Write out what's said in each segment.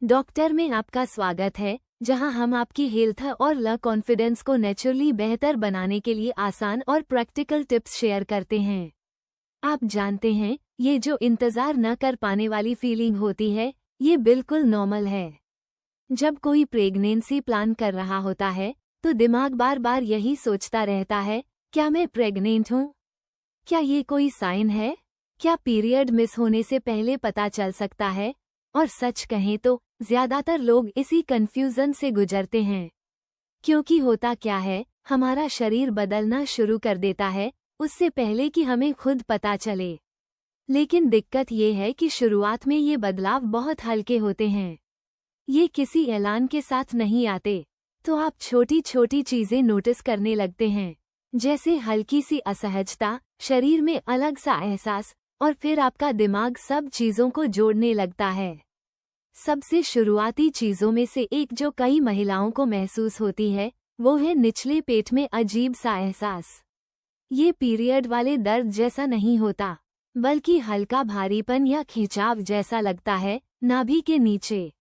Doctor में आपका स्वागत है, जहां हम आपकी हेल्थ और कॉन्फिडेंस को नेचुरली बेहतर बनाने के लिए आसान और प्रैक्टिकल टिप्स शेयर करते हैं। आप जानते हैं, ये जो इंतजार न कर पाने वाली फीलिंग होती है, ये बिल्कुल नॉर्मल है। जब कोई प्रेगनेंसी प्लान कर रहा होता है, तो दिमाग बार बार यही सोचता रहता है, क्या मैं प्रेग्नेंट हूँ? क्या ये कोई साइन है? क्या पीरियड मिस होने से पहले पता चल सकता है? और सच कहें तो ज्यादातर लोग इसी कंफ्यूजन से गुजरते हैं। क्योंकि होता क्या है, हमारा शरीर बदलना शुरू कर देता है उससे पहले कि हमें खुद पता चले। लेकिन दिक्कत ये है कि शुरुआत में ये बदलाव बहुत हल्के होते हैं। ये किसी ऐलान के साथ नहीं आते, तो आप छोटी छोटी चीजें नोटिस करने लगते हैं, जैसे हल्की सी असहजता, शरीर में अलग सा एहसास, और फिर आपका दिमाग सब चीजों को जोड़ने लगता है। सबसे शुरुआती चीजों में से एक जो कई महिलाओं को महसूस होती है, वो है निचले पेट में अजीब सा एहसास। ये पीरियड वाले दर्द जैसा नहीं होता, बल्कि हल्का भारीपन या खिंचाव जैसा लगता है, नाभि के नीचे।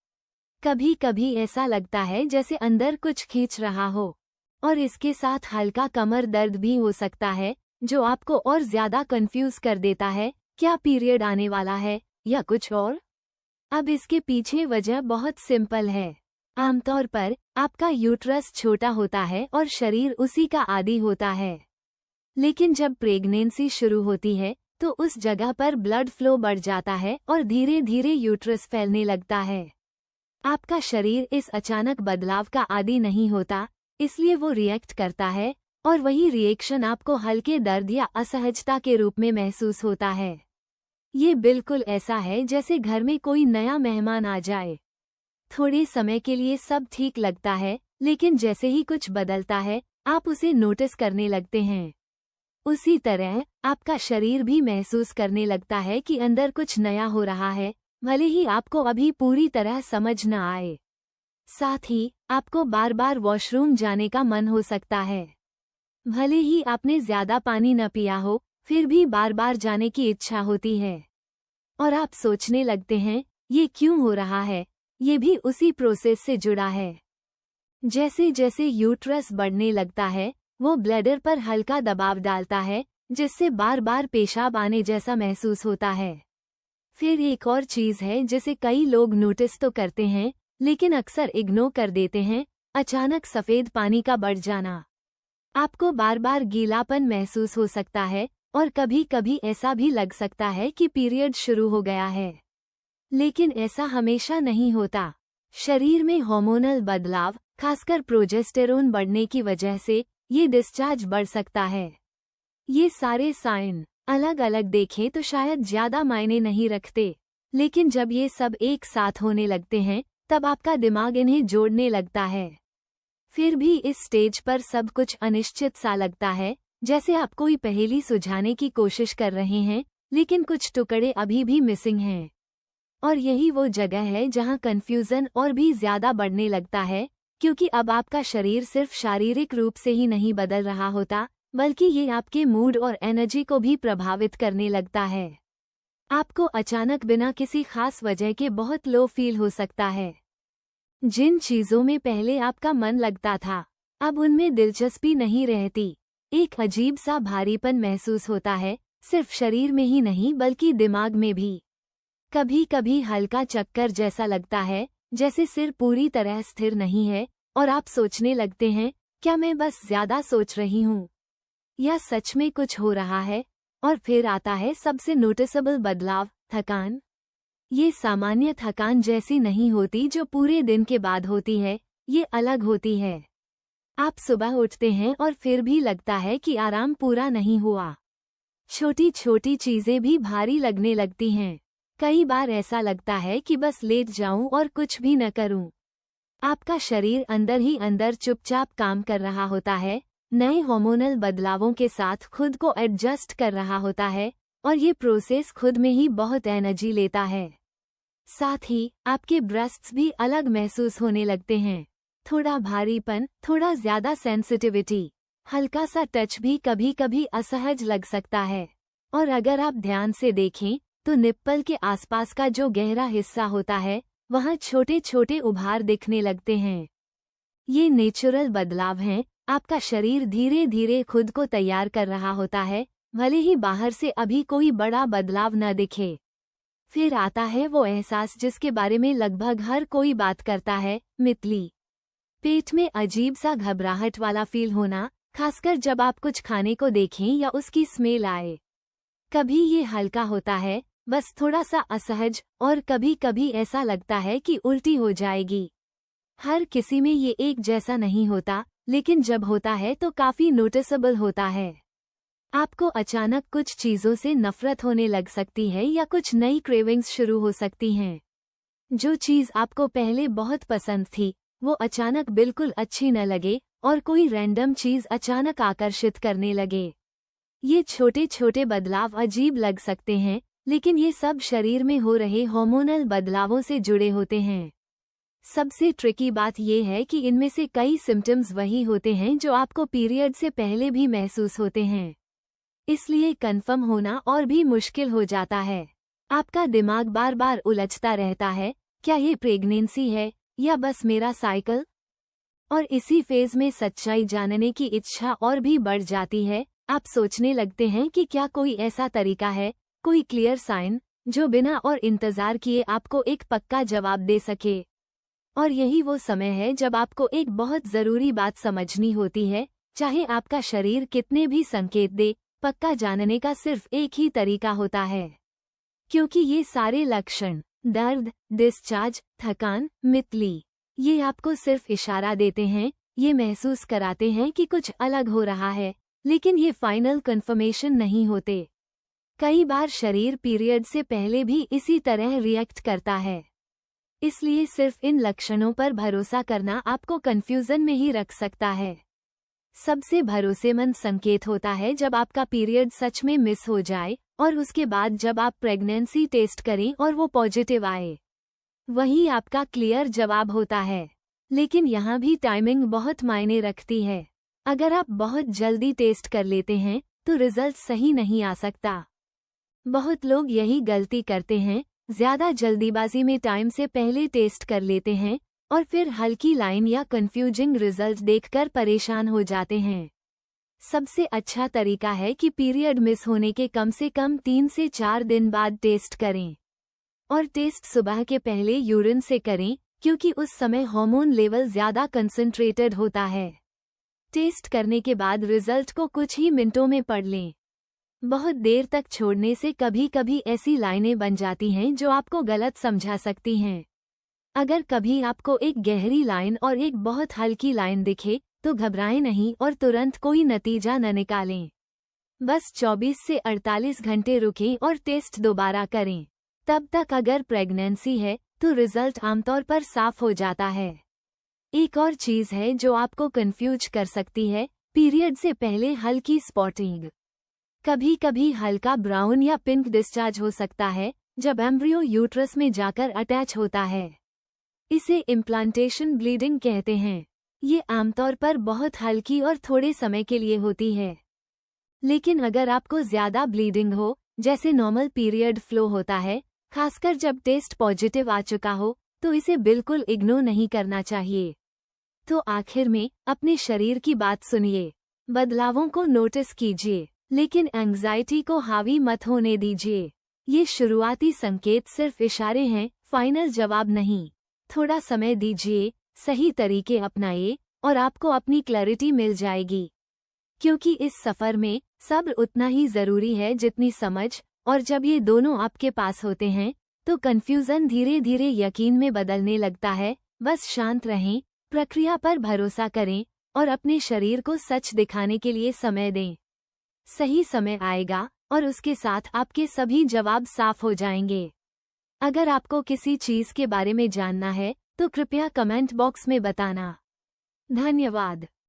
कभी कभी ऐसा लगता है जैसे अंदर कुछ खींच रहा हो, और इसके साथ हल्का कमर दर्द भी हो सकता है, जो आपको और ज्यादा कंफ्यूज कर देता है, क्या पीरियड आने वाला है या कुछ और। अब इसके पीछे वजह बहुत सिंपल है। आमतौर पर आपका यूट्रस छोटा होता है और शरीर उसी का आदी होता है। लेकिन जब प्रेगनेंसी शुरू होती है, तो उस जगह पर ब्लड फ्लो बढ़ जाता है और धीरे धीरे यूट्रस फैलने लगता है। आपका शरीर इस अचानक बदलाव का आदी नहीं होता, इसलिए वो रिएक्ट करता है, और वही रिएक्शन आपको हल्के दर्द या असहजता के रूप में महसूस होता है। ये बिल्कुल ऐसा है जैसे घर में कोई नया मेहमान आ जाए। थोड़े समय के लिए सब ठीक लगता है, लेकिन जैसे ही कुछ बदलता है, आप उसे नोटिस करने लगते हैं। उसी तरह आपका शरीर भी महसूस करने लगता है कि अंदर कुछ नया हो रहा है, भले ही आपको अभी पूरी तरह समझ न आए। साथ ही आपको बार बार वॉशरूम जाने का मन हो सकता है। भले ही आपने ज्यादा पानी न पिया हो, फिर भी बार बार जाने की इच्छा होती है। और आप सोचने लगते हैं, ये क्यों हो रहा है? ये भी उसी प्रोसेस से जुड़ा है। जैसे जैसे यूट्रस बढ़ने लगता है, वो ब्लैडर पर हल्का दबाव डालता है, जिससे बार बार पेशाब आने जैसा महसूस होता है। फिर एक और चीज है जिसे कई लोग नोटिस तो करते हैं, लेकिन अक्सर इग्नोर कर देते हैं, अचानक सफेद पानी का बढ़ जाना। आपको बार बार गीलापन महसूस हो सकता है, और कभी कभी ऐसा भी लग सकता है कि पीरियड शुरू हो गया है। लेकिन ऐसा हमेशा नहीं होता। शरीर में हार्मोनल बदलाव, खासकर प्रोजेस्टेरोन बढ़ने की वजह से, ये डिस्चार्ज बढ़ सकता है। ये सारे साइन अलग अलग देखें तो शायद ज्यादा मायने नहीं रखते, लेकिन जब ये सब एक साथ होने लगते हैं, तब आपका दिमाग इन्हें जोड़ने लगता है। फिर भी इस स्टेज पर सब कुछ अनिश्चित सा लगता है, जैसे आप कोई पहेली सुलझाने की कोशिश कर रहे हैं, लेकिन कुछ टुकड़े अभी भी मिसिंग हैं। और यही वो जगह है जहां कंफ्यूजन और भी ज्यादा बढ़ने लगता है, क्योंकि अब आपका शरीर सिर्फ शारीरिक रूप से ही नहीं बदल रहा होता, बल्कि ये आपके मूड और एनर्जी को भी प्रभावित करने लगता है। आपको अचानक बिना किसी खास वजह के बहुत लो फील हो सकता है। जिन चीजों में पहले आपका मन लगता था, अब उनमें दिलचस्पी नहीं रहती। एक अजीब सा भारीपन महसूस होता है, सिर्फ शरीर में ही नहीं बल्कि दिमाग में भी। कभी कभी हल्का चक्कर जैसा लगता है, जैसे सिर पूरी तरह स्थिर नहीं है, और आप सोचने लगते हैं, क्या मैं बस ज्यादा सोच रही हूँ, या सच में कुछ हो रहा है। और फिर आता है सबसे नोटिसेबल बदलाव, थकान। ये सामान्य थकान जैसी नहीं होती जो पूरे दिन के बाद होती है, ये अलग होती है। आप सुबह उठते हैं और फिर भी लगता है कि आराम पूरा नहीं हुआ। छोटी छोटी चीजें भी भारी लगने लगती हैं। कई बार ऐसा लगता है कि बस लेट जाऊं और कुछ भी न करूं। आपका शरीर अंदर ही अंदर चुपचाप काम कर रहा होता है, नए हार्मोनल बदलावों के साथ खुद को एडजस्ट कर रहा होता है, और ये प्रोसेस खुद में ही बहुत एनर्जी लेता है। साथ ही आपके ब्रेस्ट्स भी अलग महसूस होने लगते हैं। थोड़ा भारीपन, थोड़ा ज्यादा सेंसिटिविटी, हल्का सा टच भी कभी कभी असहज लग सकता है। और अगर आप ध्यान से देखें, तो निप्पल के आसपास का जो गहरा हिस्सा होता है, वहाँ छोटे छोटे उभार दिखने लगते हैं। ये नेचुरल बदलाव हैं। आपका शरीर धीरे धीरे खुद को तैयार कर रहा होता है, भले ही बाहर से अभी कोई बड़ा बदलाव न दिखे। फिर आता है वो एहसास जिसके बारे में लगभग हर कोई बात करता है, मितली। पेट में अजीब सा घबराहट वाला फील होना, खासकर जब आप कुछ खाने को देखें या उसकी स्मेल आए। कभी ये हल्का होता है, बस थोड़ा सा असहज, और कभी कभी ऐसा लगता है कि उल्टी हो जाएगी। हर किसी में ये एक जैसा नहीं होता, लेकिन जब होता है तो काफी नोटिसेबल होता है। आपको अचानक कुछ चीजों से नफरत होने लग सकती है या कुछ नई क्रेविंग्स शुरू हो सकती हैं। जो चीज आपको पहले बहुत पसंद थी, वो अचानक बिल्कुल अच्छी न लगे, और कोई रैंडम चीज अचानक आकर्षित करने लगे। ये छोटे छोटे बदलाव अजीब लग सकते हैं, लेकिन ये सब शरीर में हो रहे हार्मोनल बदलावों से जुड़े होते हैं। सबसे ट्रिकी बात यह है कि इनमें से कई सिम्टम्स वही होते हैं जो आपको पीरियड से पहले भी महसूस होते हैं। इसलिए कन्फर्म होना और भी मुश्किल हो जाता है। आपका दिमाग बार बार उलझता रहता है, क्या ये प्रेगनेंसी है या बस मेरा साइकिल? और इसी फेज में सच्चाई जानने की इच्छा और भी बढ़ जाती है। आप सोचने लगते हैं कि क्या कोई ऐसा तरीका है, कोई क्लियर साइन, जो बिना और इंतजार किए आपको एक पक्का जवाब दे सके। और यही वो समय है जब आपको एक बहुत ज़रूरी बात समझनी होती है। चाहे आपका शरीर कितने भी संकेत दे, पक्का जानने का सिर्फ एक ही तरीका होता है। क्योंकि ये सारे लक्षण, दर्द, डिस्चार्ज, थकान, मितली, ये आपको सिर्फ इशारा देते हैं, ये महसूस कराते हैं कि कुछ अलग हो रहा है, लेकिन ये फाइनल कंफर्मेशन नहीं होते। कई बार शरीर पीरियड से पहले भी इसी तरह रिएक्ट करता है। इसलिए सिर्फ इन लक्षणों पर भरोसा करना आपको कंफ्यूजन में ही रख सकता है। सबसे भरोसेमंद संकेत होता है जब आपका पीरियड सच में मिस हो जाए, और उसके बाद जब आप प्रेगनेंसी टेस्ट करें और वो पॉजिटिव आए। वही आपका क्लियर जवाब होता है। लेकिन यहाँ भी टाइमिंग बहुत मायने रखती है। अगर आप बहुत जल्दी टेस्ट कर लेते हैं तो रिजल्ट सही नहीं आ सकता। बहुत लोग यही गलती करते हैं, ज्यादा जल्दीबाजी में टाइम से पहले टेस्ट कर लेते हैं और फिर हल्की लाइन या कंफ्यूजिंग रिजल्ट देखकर परेशान हो जाते हैं। सबसे अच्छा तरीका है कि पीरियड मिस होने के कम से कम 3 से 4 दिन बाद टेस्ट करें। और टेस्ट सुबह के पहले यूरिन से करें, क्योंकि उस समय हार्मोन लेवल ज्यादा कंसंट्रेटेड होता है। टेस्ट करने के बाद रिजल्ट को कुछ ही मिनटों में पढ़ लें। बहुत देर तक छोड़ने से कभी कभी ऐसी लाइनें बन जाती हैं जो आपको गलत समझा सकती हैं। अगर कभी आपको एक गहरी लाइन और एक बहुत हल्की लाइन दिखे तो घबराएं नहीं और तुरंत कोई नतीजा न निकालें। बस 24 से 48 घंटे रुकें और टेस्ट दोबारा करें। तब तक अगर प्रेगनेंसी है तो रिजल्ट आमतौर पर साफ हो जाता है। एक और चीज़ है जो आपको कंफ्यूज कर सकती है, पीरियड से पहले हल्की स्पॉटिंग। कभी कभी हल्का ब्राउन या पिंक डिस्चार्ज हो सकता है जब एम्ब्रियो यूट्रस में जाकर अटैच होता है। इसे इम्प्लांटेशन ब्लीडिंग कहते हैं। ये आमतौर पर बहुत हल्की और थोड़े समय के लिए होती है। लेकिन अगर आपको ज्यादा ब्लीडिंग हो, जैसे नॉर्मल पीरियड फ्लो होता है, खासकर जब टेस्ट पॉजिटिव आ चुका हो, तो इसे बिल्कुल इग्नोर नहीं करना चाहिए। तो आखिर में अपने शरीर की बात सुनिए, बदलावों को नोटिस कीजिए, लेकिन एंग्जाइटी को हावी मत होने दीजिए। ये शुरुआती संकेत सिर्फ इशारे हैं, फाइनल जवाब नहीं। थोड़ा समय दीजिए, सही तरीके अपनाइए और आपको अपनी क्लैरिटी मिल जाएगी। क्योंकि इस सफर में सब्र उतना ही जरूरी है जितनी समझ, और जब ये दोनों आपके पास होते हैं तो कंफ्यूजन धीरे धीरे यकीन में बदलने लगता है। बस शांत रहें, प्रक्रिया पर भरोसा करें और अपने शरीर को सच दिखाने के लिए समय दें। सही समय आएगा और उसके साथ आपके सभी जवाब साफ हो जाएंगे। अगर आपको किसी चीज़ के बारे में जानना है तो कृपया कमेंट बॉक्स में बताना। धन्यवाद।